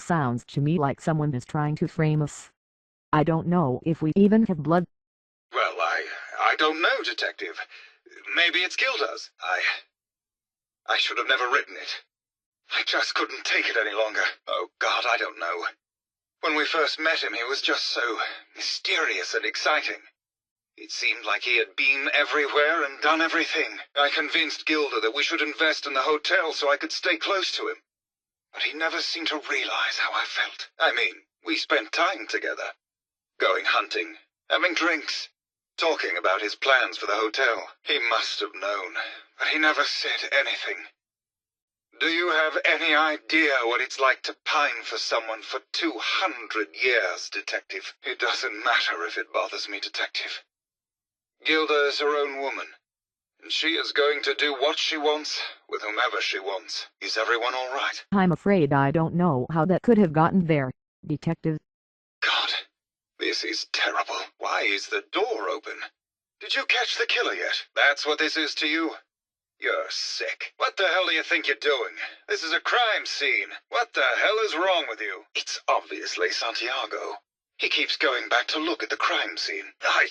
sounds to me like someone is trying to frame us. I don't know if we even have blood. Well, I don't know, Detective. Maybe it's Gilda's. I should have never written it. I just couldn't take it any longer. Oh, God, I don't know. When we first met him, he was just so mysterious and exciting. It seemed like he had been everywhere and done everything. I convinced Gilda that we should invest in the hotel so I could stay close to him. But he never seemed to realize how I felt. I mean, we spent time together. Going hunting, having drinks, talking about his plans for the hotel. He must have known, but he never said anything. Do you have any idea what it's like to pine for someone for 200 years, Detective? It doesn't matter if it bothers me, Detective. Gilda is her own woman, and she is going to do what she wants with whomever she wants. Is everyone all right? I'm afraid I don't know how that could have gotten there, Detective. God, this is terrible. Why is the door open? Did you catch the killer yet? That's what this is to you? You're sick. What the hell do you think you're doing? This is a crime scene. What the hell is wrong with you? It's obviously Santiago. He keeps going back to look at the crime scene. I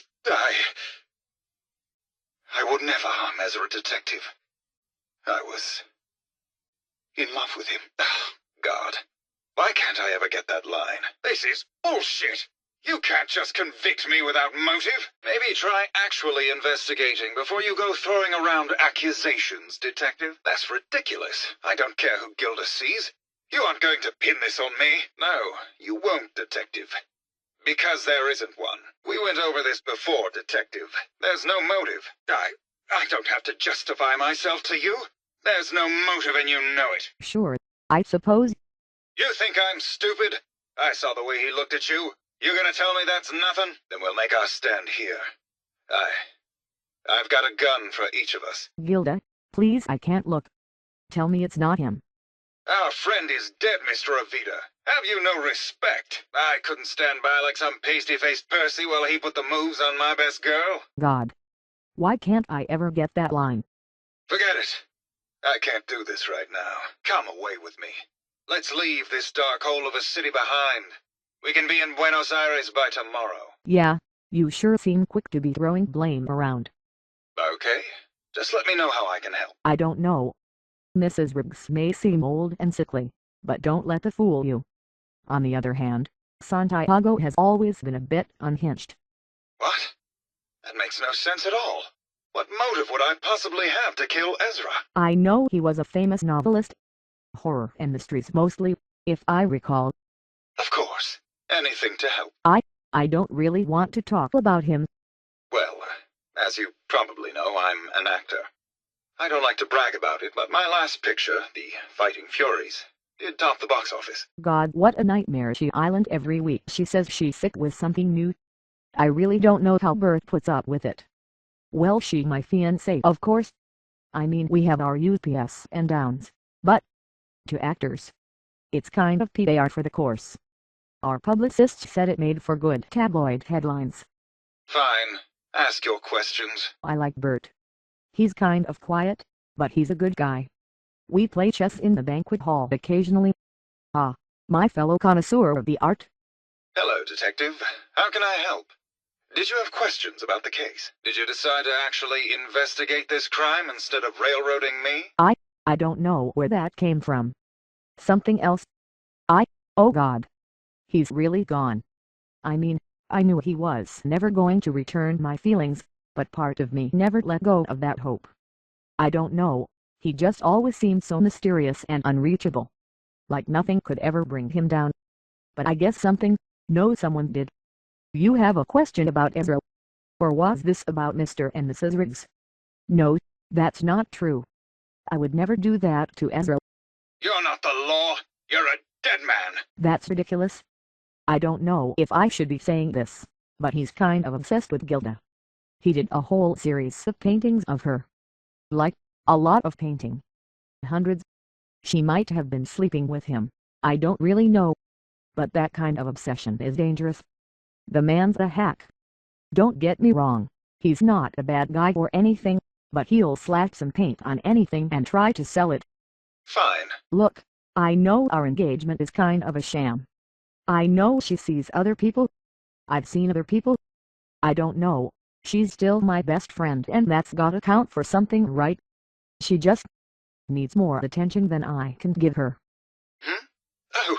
would never harm Ezra, Detective. I was in love with him. Oh, God. Why can't I ever get that line? This is bullshit. You can't just convict me without motive. Maybe try actually investigating before you go throwing around accusations, Detective. That's ridiculous. I don't care who Gilda sees. You aren't going to pin this on me. No, you won't, Detective. Because there isn't one. We went over this before, Detective. There's no motive. I don't have to justify myself to you. There's no motive and you know it. Sure, I suppose. You think I'm stupid? I saw the way he looked at you. You gonna tell me that's nothing? Then we'll make our stand here. I've got a gun for each of us. Gilda, please, I can't look. Tell me it's not him. Our friend is dead, Mr. Avita. Have you no respect? I couldn't stand by like some pasty-faced Percy while he put the moves on my best girl. God. Why can't I ever get that line? Forget it. I can't do this right now. Come away with me. Let's leave this dark hole of a city behind. We can be in Buenos Aires by tomorrow. Yeah, you sure seem quick to be throwing blame around. Okay. Just let me know how I can help. I don't know. Mrs. Riggs may seem old and sickly, but don't let that fool you. On the other hand, Santiago has always been a bit unhinged. What? That makes no sense at all. What motive would I possibly have to kill Ezra? I know he was a famous novelist. Horror and mysteries mostly, if I recall. Of course. Anything to help. I don't really want to talk about him. Well, as you probably know, I'm an actor. I don't like to brag about it, but my last picture, The Fighting Furies, did top the box office. God, what a nightmare. She island every week. She says she's sick with something new. I really don't know how Bert puts up with it. Well, she my fiancé, of course. I mean, we have our ups and downs, but to actors, it's kind of PR for the course. Our publicists said it made for good tabloid headlines. Fine. Ask your questions. I like Bert. He's kind of quiet, but he's a good guy. We play chess in the banquet hall occasionally. Ah, my fellow connoisseur of the art. Hello, Detective. How can I help? Did you have questions about the case? Did you decide to actually investigate this crime instead of railroading me? I don't know where that came from. Something else. Oh God. He's really gone. I mean, I knew he was never going to return my feelings, but part of me never let go of that hope. I don't know, he just always seemed so mysterious and unreachable. Like nothing could ever bring him down. But I guess someone did. You have a question about Ezra? Or was this about Mr. and Mrs. Riggs? No, that's not true. I would never do that to Ezra. You're not the law. You're a dead man. That's ridiculous. I don't know if I should be saying this, but he's kind of obsessed with Gilda. He did a whole series of paintings of her. Like, a lot of painting. Hundreds. She might have been sleeping with him, I don't really know. But that kind of obsession is dangerous. The man's a hack. Don't get me wrong, he's not a bad guy or anything, but he'll slash some paint on anything and try to sell it. Fine. Look, I know our engagement is kind of a sham. I know she sees other people. I've seen other people. I don't know. She's still my best friend, and that's gotta count for something, right? She just needs more attention than I can give her. Hmm? Oh,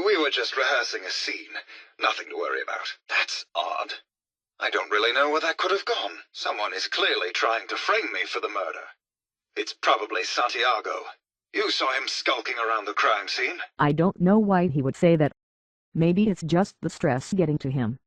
we were just rehearsing a scene. Nothing to worry about. That's odd. I don't really know where that could have gone. Someone is clearly trying to frame me for the murder. It's probably Santiago. You saw him skulking around the crime scene. I don't know why he would say that. Maybe it's just the stress getting to him.